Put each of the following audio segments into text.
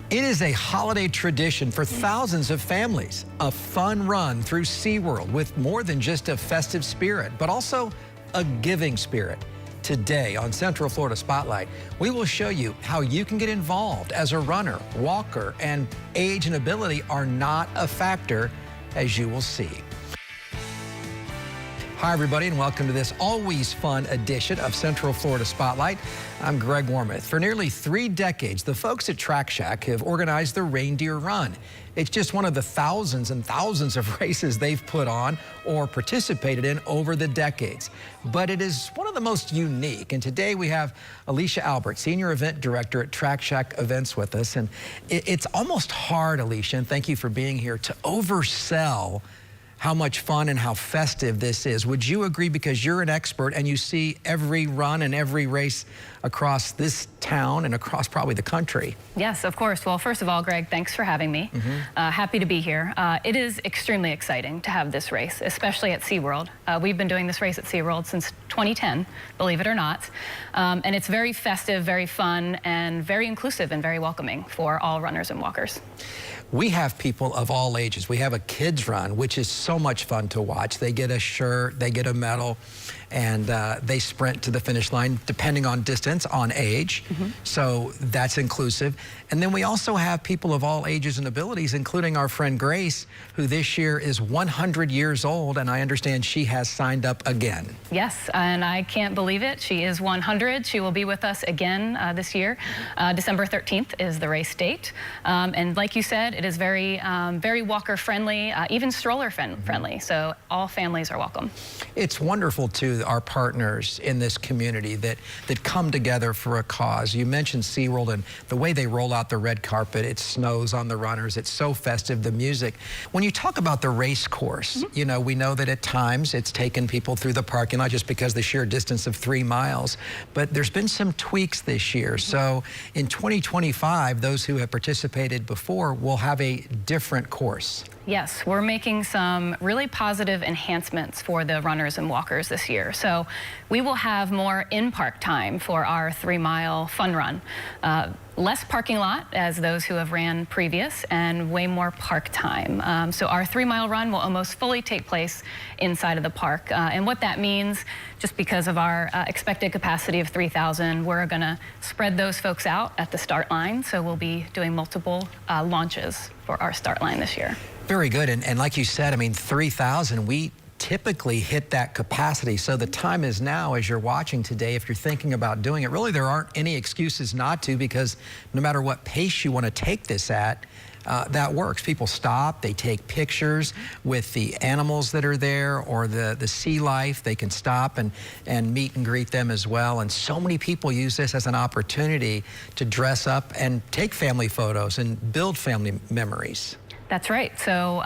It is a holiday tradition for thousands of families, a fun run through SeaWorld with more than just a festive spirit, but also a giving spirit. Today on Central Florida Spotlight, we will show you how you can get involved as a runner, walker, and age and ability are not a factor, as you will see. Hi, everybody, and welcome to this always fun edition of Central Florida Spotlight. I'm Greg Warmoth. For nearly 3 decades, the folks at Track Shack have organized the Reindeer Run. It's just one of the thousands and thousands of races they've put on or participated in over the decades. But it is one of the most unique. And today we have Alicia Albert, Senior Event Director at Track Shack Events with us. And it's almost hard, Alicia, and thank you for being here, to oversell how much fun and how festive this is. Would you agree, because you're an expert and you see every run and every race across this town and across probably the country? Yes, of course. Well, first of all, Greg, thanks for having me. Happy to be here. It is extremely exciting to have this race, especially at SeaWorld. We've been doing this race at SeaWorld since 2010, believe it or not. And it's very festive, very fun, and very inclusive and very welcoming for all runners and walkers. We have people of all ages. We have a kids run, which is so much fun to watch. They get a shirt, they get a medal, and they sprint to the finish line depending on distance, on age. So that's inclusive. And then we also have people of all ages and abilities, including our friend Grace, who this year is 100 years old, and I understand she has signed up again. Yes, and I can't believe it. She is 100. She will be with us again this year. December 13th is the race date. And like you said, it is very, very walker friendly, even stroller friendly. So all families are welcome. It's wonderful too, our partners in this community that come together for a cause. You mentioned SeaWorld and the way they roll out the red carpet. It snows on the runners. It's so festive, the music. When you talk about the race course, you know, we know that at times it's taken people through the parking lot just because the sheer distance of 3 miles, but there's been some tweaks this year. So in 2025, those who have participated before will have a different course. Yes, we're making some really positive enhancements for the runners and walkers this year. So we will have more in-park time for our 3-mile fun run. Less parking lot as those who have ran previous, and way more park time. So our 3-mile run will almost fully take place inside of the park. And what that means, just because of our expected capacity of 3,000, we're gonna spread those folks out at the start line. So we'll be doing multiple launches for our start line this year. Very good. And like you said, I mean, 3,000, we typically hit that capacity. So the time is now, as you're watching today, if you're thinking about doing it. Really, there aren't any excuses not to, because no matter what pace you want to take this at, that works. People stop, they take pictures with the animals that are there or the sea life. They can stop and meet and greet them as well. And so many people use this as an opportunity to dress up and take family photos and build family memories. That's right. So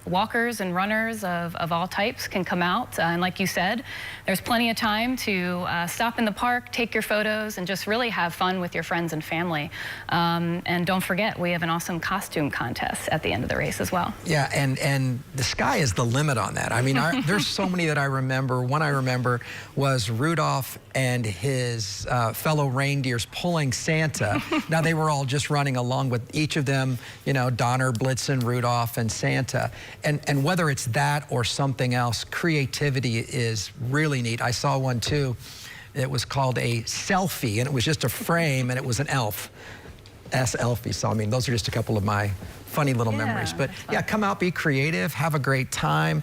walkers and runners of all types can come out. And like you said, there's plenty of time to stop in the park, take your photos, and just really have fun with your friends and family. And don't forget, we have an awesome costume contest at the end of the race as well. Yeah, and the sky is the limit on that. I mean, there's so many that I remember. One I remember was Rudolph and his fellow reindeers pulling Santa. Now, they were all just running along with each of them, you know, Donner, Blitzen, Rudolph, and Santa. And whether it's that or something else, creativity is really neat. I saw one too. It was called a selfie, and it was just a frame, and it was an elf. S-Elfie. So, I mean, those are just a couple of my funny little memories. But yeah, come out, be creative, have a great time.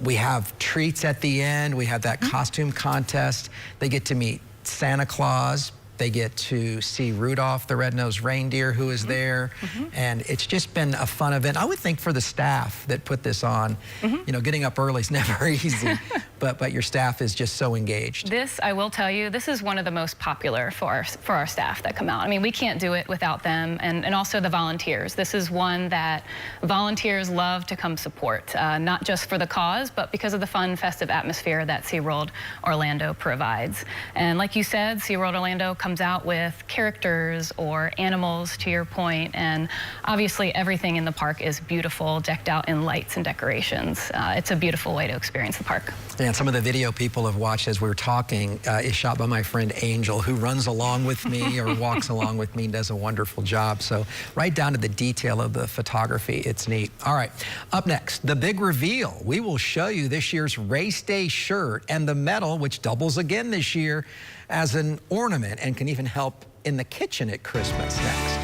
We have treats at the end. We have that costume contest. They get to meet Santa Claus. They get to see Rudolph, the red-nosed reindeer, who is there. And it's just been a fun event. I would think for the staff that put this on, you know, getting up early is never easy, but your staff is just so engaged. This, I will tell you, this is one of the most popular for our staff that come out. I mean, we can't do it without them, and also the volunteers. This is one that volunteers love to come support, not just for the cause, but because of the fun, festive atmosphere that SeaWorld Orlando provides. And like you said, SeaWorld Orlando comes out with characters or animals, to your point, and obviously everything in the park is beautiful, decked out in lights and decorations. It's a beautiful way to experience the park. And some of the video people have watched as we were talking is shot by my friend Angel, who runs along with me or walks along with me and does a wonderful job. So right down to the detail of the photography, it's neat. All right, up next, the big reveal. We will show you this year's race day shirt and the medal, which doubles again this year as an ornament and can even help in the kitchen at Christmas. Next.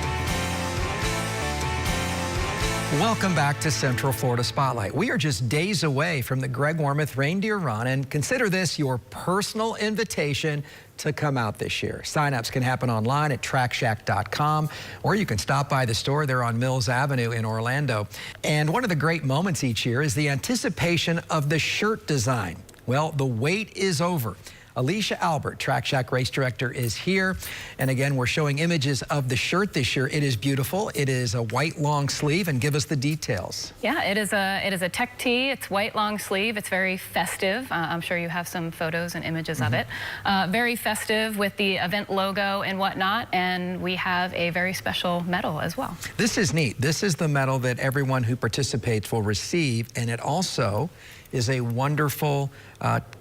Welcome back to Central Florida Spotlight. We are just days away from the Greg Warmoth Reindeer Run, and consider this your personal invitation to come out this year. Sign-ups can happen online at trackshack.com, or you can stop by the store there on Mills Avenue in Orlando. And one of the great moments each year is the anticipation of the shirt design. Well, the wait is over. Alicia Albert, Track Shack Race Director, is here. And again, we're showing images of the shirt this year. It is beautiful. It is a white long sleeve, and give us the details. Yeah, it is a tech tee. It's white long sleeve. It's very festive. I'm sure you have some photos and images of it. Very festive with the event logo and whatnot. And we have a very special medal as well. This is neat. This is the medal that everyone who participates will receive. And it also is a wonderful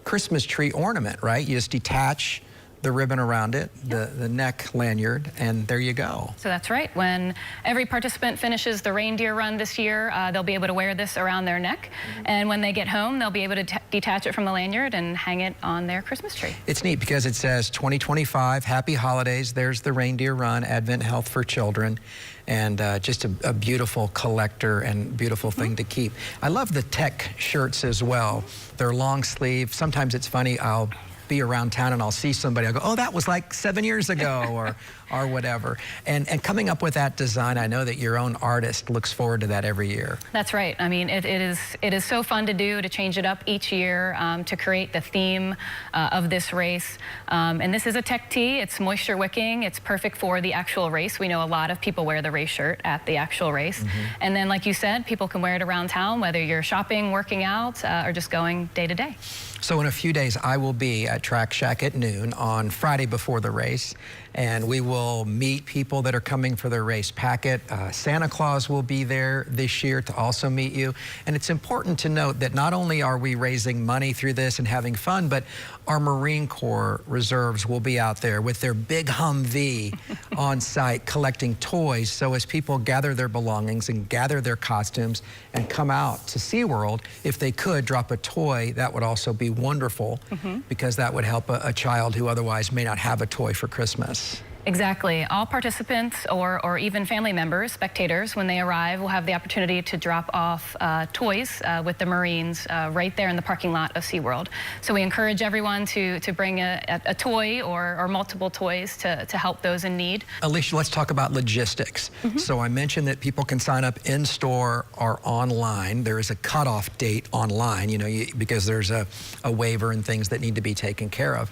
Christmas tree ornament, right? You just detach the ribbon around it, the neck lanyard, and there you go. So that's right. When every participant finishes the reindeer run this year, they'll be able to wear this around their neck. And when they get home, they'll be able to detach it from the lanyard and hang it on their Christmas tree. It's neat because it says 2025, Happy Holidays. There's the reindeer run, Advent Health for Children. And just a beautiful collector and beautiful thing to keep. I love the tech shirts as well. They're long sleeve. Sometimes it's funny, I'll be around town and I'll see somebody, I'll go, oh, that was like 7 years ago, or whatever. And coming up with that design, I know that your own artist looks forward to that every year. That's right. I mean, it is so fun to do, to change it up each year, to create the theme of this race. And this is a tech tee. It's moisture wicking. It's perfect for the actual race. We know a lot of people wear the race shirt at the actual race. And then, like you said, people can wear it around town, whether you're shopping, working out, or just going day to day. So in a few days, I will be at Track Shack at noon on Friday before the race, and we will meet people that are coming for their race packet. Santa Claus will be there this year to also meet you. And it's important to note that not only are we raising money through this and having fun, but our Marine Corps reserves will be out there with their big Humvee on site collecting toys. So as people gather their belongings and gather their costumes and come out to SeaWorld, if they could drop a toy, that would also be wonderful, because that would help a child who otherwise may not have a toy for Christmas. Exactly. All participants or even family members, spectators, when they arrive, will have the opportunity to drop off toys with the Marines right there in the parking lot of SeaWorld. So we encourage everyone to bring a toy or multiple toys to help those in need. Alicia, let's talk about logistics. So I mentioned that people can sign up in-store or online. There is a cutoff date online, because there's a waiver and things that need to be taken care of.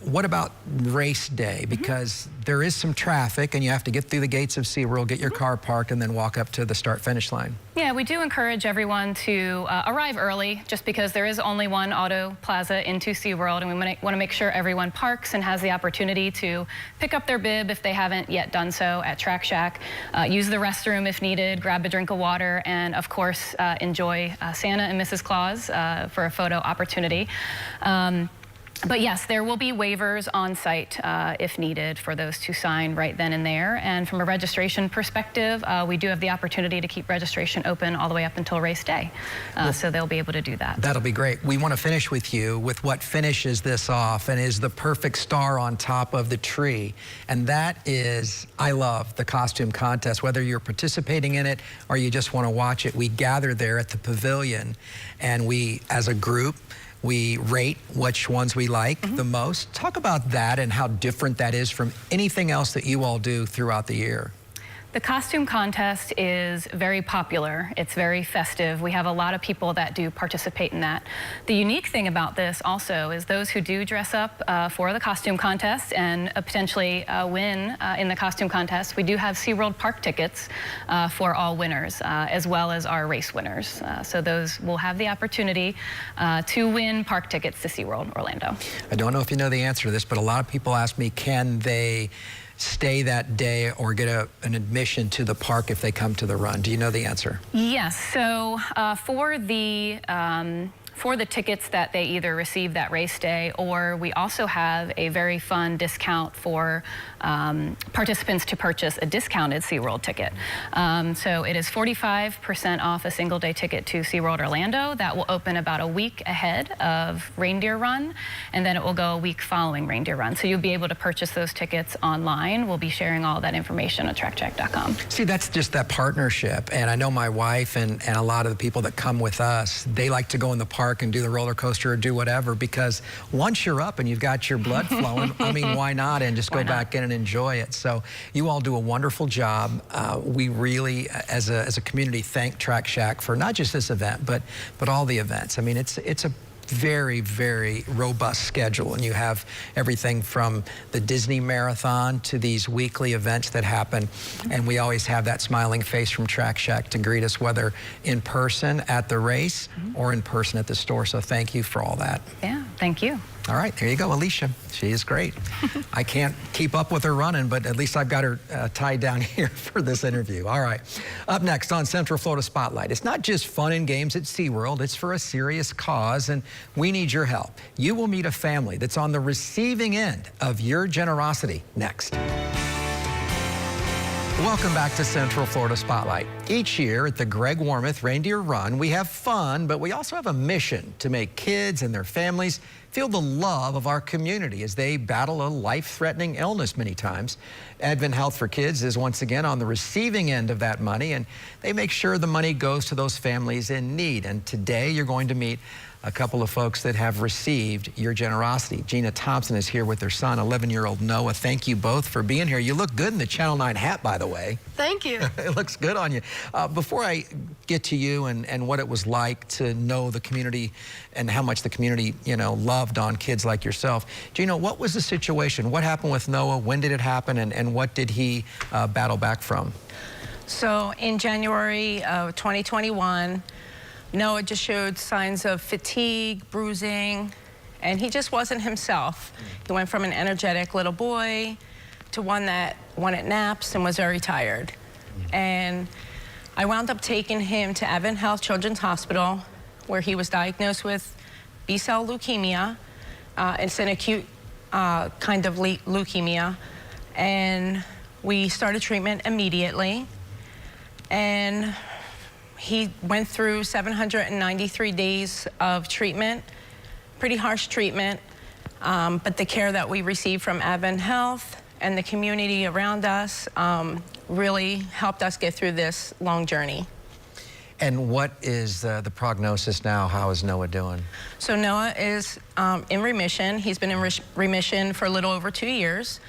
What about race day? Because there is some traffic and you have to get through the gates of SeaWorld, get your car parked, and then walk up to the start-finish line. Yeah, we do encourage everyone to arrive early, just because there is only one auto plaza into SeaWorld, and we want to make sure everyone parks and has the opportunity to pick up their bib if they haven't yet done so at Track Shack, use the restroom if needed, grab a drink of water, and of course enjoy Santa and Mrs. Claus for a photo opportunity. But yes, there will be waivers on site if needed for those to sign right then and there. And from a registration perspective, we do have the opportunity to keep registration open all the way up until race day. So they'll be able to do that. That'll be great. We want to finish with you with what finishes this off and is the perfect star on top of the tree. And that is, I love the costume contest. Whether you're participating in it or you just want to watch it, we gather there at the pavilion and we, as a group, we rate which ones we like the most. Talk about that and how different that is from anything else that you all do throughout the year. The costume contest is very popular. It's very festive. We have a lot of people that do participate in that. The unique thing about this also is those who do dress up for the costume contest and potentially win in the costume contest, we do have SeaWorld park tickets for all winners, as well as our race winners. So those will have the opportunity to win park tickets to SeaWorld Orlando. I don't know if you know the answer to this, but a lot of people ask me, can they stay that day or get an admission to the park if they come to the run? Do you know the answer? Yes. So for the for the tickets that they either receive that race day, or we also have a very fun discount for participants to purchase a discounted SeaWorld ticket. So it is 45% off a single day ticket to SeaWorld Orlando. That will open about a week ahead of Reindeer Run, and then it will go a week following Reindeer Run. So you'll be able to purchase those tickets online. We'll be sharing all that information at TrackCheck.com. See, that's just that partnership. And I know my wife and a lot of the people that come with us, they like to go in the park and do the roller coaster or do whatever, because once you're up and you've got your blood flowing, I mean, why not? And just go back in and enjoy it. So you all do a wonderful job. We really, as a community, thank Track Shack for not just this event, but all the events. I mean, it's a very, very robust schedule, and you have everything from the Disney Marathon to these weekly events that happen, and we always have that smiling face from Track Shack to greet us, whether in person at the race or in person at the store. So thank you for all that. Yeah, thank you. All right, there you go, Alicia. She is great. I can't keep up with her running, but at least I've got her tied down here for this interview. All right, up next on Central Florida Spotlight, it's not just fun and games at SeaWorld, it's for a serious cause, and we need your help. You will meet a family that's on the receiving end of your generosity next. Welcome back to Central Florida Spotlight. Each year at the Greg Warmoth Reindeer Run, we have fun, but we also have a mission to make kids and their families feel the love of our community as they battle a life-threatening illness many times. Advent Health for Kids is once again on the receiving end of that money, and they make sure the money goes to those families in need. And today you're going to meet a couple of folks that have received your generosity. Gina Thompson is here with their son, 11-year-old Noah. Thank you both for being here. You look good in the Channel 9 hat, by the way. Thank you. It looks good on you. Before I get to you and what it was like to know the community and how much the community, you know, loved on kids like yourself, Gina, what was the situation? What happened with Noah? When did it happen? And what did he battle back from? So in January of 2021, Noah just showed signs of fatigue, bruising, and he just wasn't himself. He went from an energetic little boy to one that wanted naps and was very tired. And I wound up taking him to Advent Health Children's Hospital, where he was diagnosed with B-cell leukemia. It's an acute kind of leukemia. And we started treatment immediately. And he went through 793 days of treatment, pretty harsh treatment, but the care that we received from Advent Health and the community around us really helped us get through this long journey. And what is the prognosis now? How is Noah doing? So Noah is in remission. He's been in remission for a little over 2 years.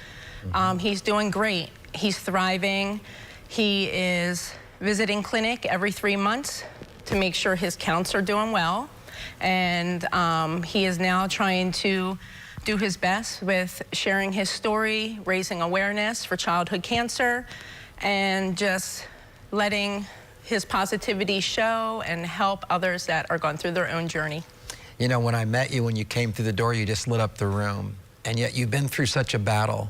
He's doing great. He's thriving. He is visiting clinic every 3 months to make sure his counts are doing well. And he is now trying to do his best with sharing his story, raising awareness for childhood cancer, and just letting his positivity show and help others that are going through their own journey. You know, when I met you, when you came through the door, you just lit up the room, and yet you've been through such a battle.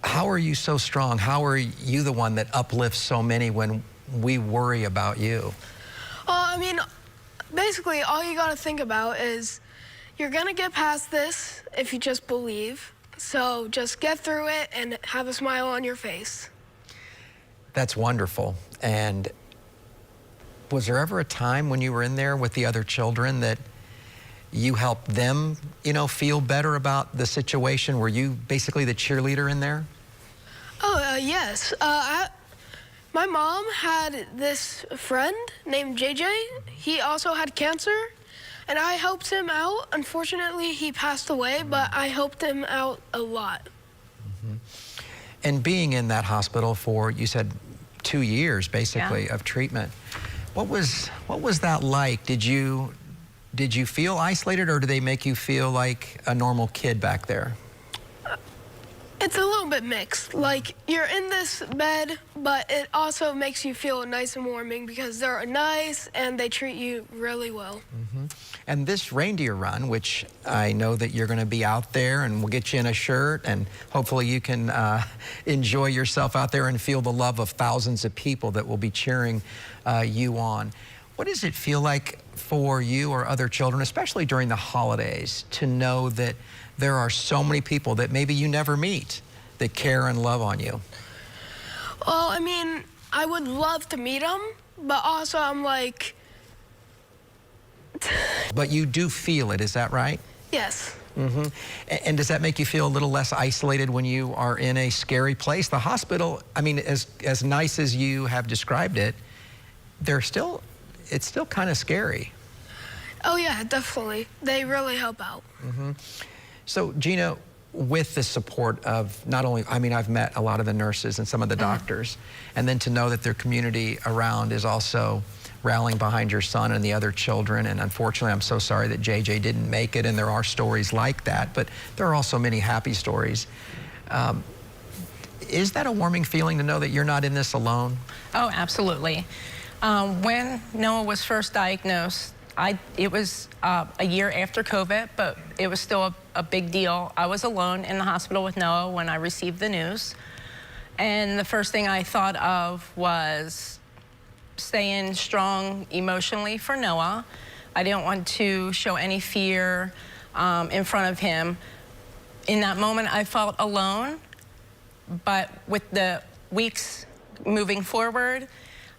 How are you so strong? How are you the one that uplifts so many when we worry about you? I mean, basically, all you gotta think about is you're gonna get past this if you just believe. So just get through it and have a smile on your face. That's wonderful. And was there ever a time when you were in there with the other children that you helped them, you know, feel better about the situation? Were you basically the cheerleader in there? Oh, yes. My mom had this friend named JJ. He also had cancer, and I helped him out. Unfortunately, he passed away, but I helped him out a lot. And being in that hospital for, you said, 2 years, basically, of treatment, what was that like? Did you feel isolated, or do they make you feel like a normal kid back there? It's a little bit mixed. Like, you're in this bed, but it also makes you feel nice and warming because they're nice and they treat you really well. And this reindeer run, which I know that you're going to be out there, and we'll get you in a shirt, and hopefully you can enjoy yourself out there and feel the love of thousands of people that will be cheering you on. What does it feel like for you or other children, especially during the holidays, to know that there are so many people that maybe you never meet that care and love on you? Well, I mean, I would love to meet them, but also I'm like... But you do feel it, is that right? Yes. Mm-hmm. And does that make you feel a little less isolated when you are in a scary place? The hospital, I mean, as nice as you have described it, it's still kind of scary. Oh yeah, definitely. They really help out. Mm-hmm. So Gina, with the support of not only, I mean, I've met a lot of the nurses and some of the doctors, and then to know that their community around is also rallying behind your son and the other children. And unfortunately, I'm so sorry that JJ didn't make it, and there are stories like that, but there are also many happy stories. Is that a warming feeling to know that you're not in this alone? Oh, absolutely. When Noah was first diagnosed, it was a year after COVID, but it was still a big deal. I was alone in the hospital with Noah when I received the news. And the first thing I thought of was staying strong emotionally for Noah. I didn't want to show any fear in front of him. In that moment, I felt alone, but with the weeks moving forward,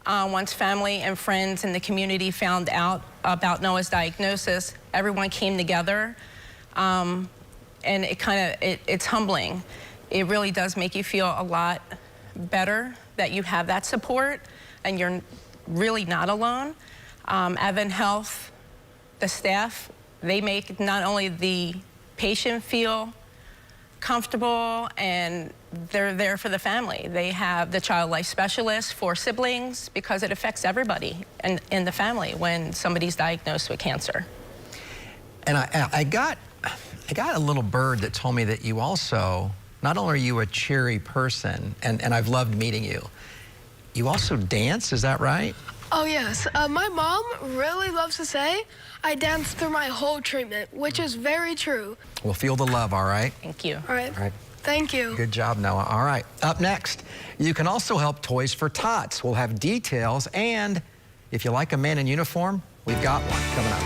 once family and friends and the community found out about Noah's diagnosis, everyone came together, and it's humbling. It really does make you feel a lot better that you have that support and you're really not alone. Advent Health, the staff, they make not only the patient feel comfortable, and they're there for the family. They have the child life specialist for siblings, because it affects everybody in the family when somebody's diagnosed with cancer. And I got a little bird that told me that you also, not only are you a cheery person, and I've loved meeting you, you also dance, is that right? Oh yes. My mom really loves to say I danced through my whole treatment, which is very true. We'll feel the love, all right? Thank you. All right. All right. Thank you. Good job, Noah. All right, up next, you can also help Toys for Tots. We'll have details, and if you like a man in uniform, we've got one coming up.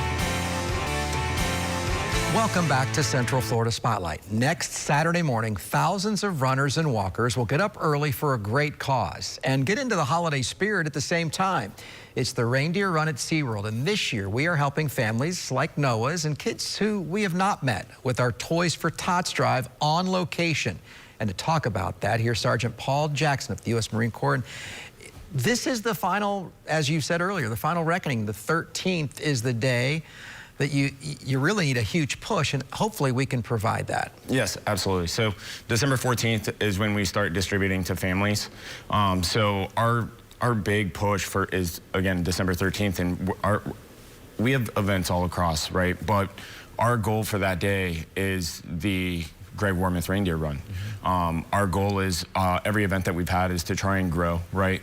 Welcome back to Central Florida Spotlight. Next Saturday morning, thousands of runners and walkers will get up early for a great cause and get into the holiday spirit at the same time. It's the Reindeer Run at SeaWorld, and this year we are helping families like Noah's and kids who we have not met with our Toys for Tots drive on location. And to talk about that, here's Sergeant Paul Jackson of the U.S. Marine Corps. And this is the final, as you said earlier, the final reckoning. The 13th is the day that you really need a huge push, and hopefully we can provide that. Yes, absolutely. So December 14th is when we start distributing to families. So our big push is, again, December 13th, and we have events all across, right? But our goal for that day is the Great Warmoth Reindeer Run. Our goal is, every event that we've had is to try and grow, right?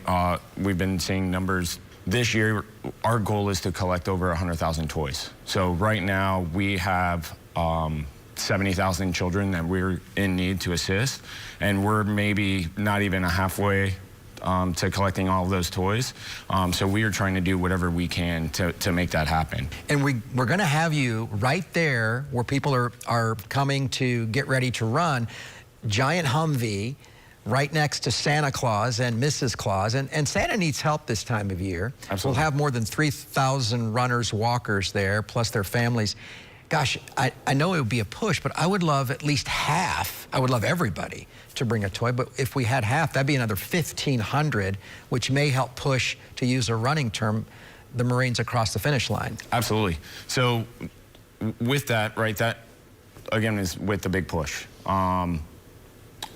We've been seeing numbers. This year, our goal is to collect over 100,000 toys. So right now, we have 70,000 children that we're in need to assist, and we're maybe not even halfway to collecting all of those toys. So we are trying to do whatever we can to make that happen. And we're gonna have you right there where people are coming to get ready to run, giant Humvee, right next to Santa Claus and Mrs. Claus. And Santa needs help this time of year. Absolutely. We'll have more than 3,000 runners, walkers there, plus their families. Gosh, I know it would be a push, but I would love at least half. I would love everybody to bring a toy, but if we had half, that'd be another 1,500, which may help push, to use a running term, the Marines across the finish line. Absolutely. So with that, right, that again is with the big push.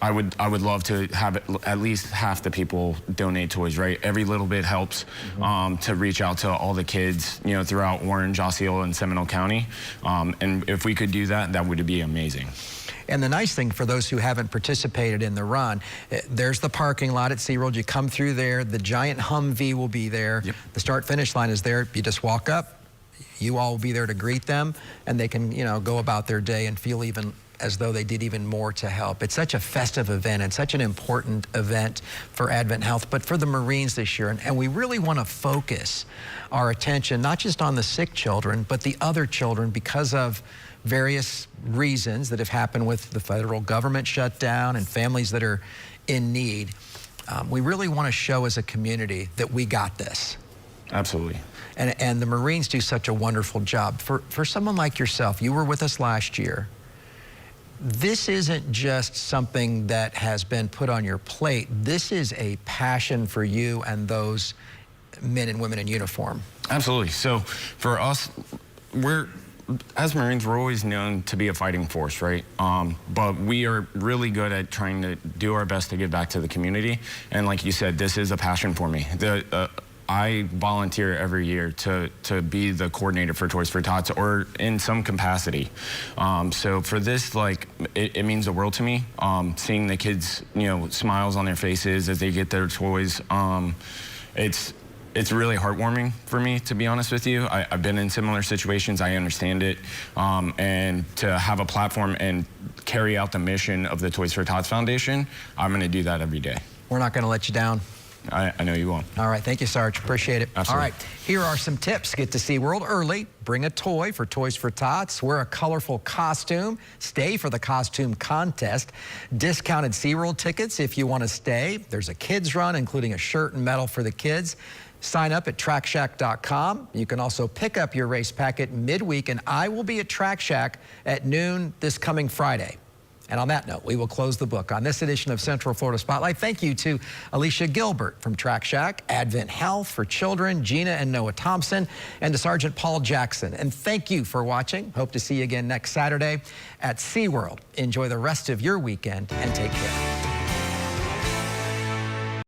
I would love to have at least half the people donate toys, right? Every little bit helps to reach out to all the kids, you know, throughout Orange, Osceola, and Seminole County. And if we could do that, that would be amazing. And the nice thing for those who haven't participated in the run, there's the parking lot at SeaWorld. You come through there, the giant Humvee will be there. Yep. The start-finish line is there. You just walk up. You all will be there to greet them, and they can, you know, go about their day and feel even as though they did even more to help. It's such a festive event and such an important event for Advent Health, but for the Marines this year. And we really want to focus our attention not just on the sick children, but the other children because of various reasons that have happened with the federal government shutdown and families that are in need. We really want to show as a community that we got this. Absolutely. And the Marines do such a wonderful job. For someone like yourself, you were with us last year. This isn't just something that has been put on your plate. This is a passion for you and those men and women in uniform. Absolutely. So for us, as Marines, we're always known to be a fighting force, right? But we are really good at trying to do our best to give back to the community. And like you said, this is a passion for me. I volunteer every year to be the coordinator for Toys for Tots or in some capacity. So for this, like, it means the world to me. Seeing the kids, smiles on their faces as they get their toys. It's really heartwarming for me, to be honest with you. I've been in similar situations. I understand it. And to have a platform and carry out the mission of the Toys for Tots Foundation, I'm going to do that every day. We're not going to let you down. I know you won't. All right, thank you, Sarge. Appreciate it. Absolutely. All right, here are some tips. Get to SeaWorld early. Bring a toy for Toys for Tots. Wear a colorful costume. Stay for the costume contest. Discounted SeaWorld tickets if you want to stay. There's a kids run, including a shirt and medal for the kids. Sign up at TrackShack.com. You can also pick up your race packet midweek, and I will be at Track Shack at noon this coming Friday. And on that note, we will close the book on this edition of Central Florida Spotlight. Thank you to Alicia Gilbert from Track Shack, Advent Health for Children, Gina and Noah Thompson, and to Sergeant Paul Jackson. And thank you for watching. Hope to see you again next Saturday at SeaWorld. Enjoy the rest of your weekend and take care.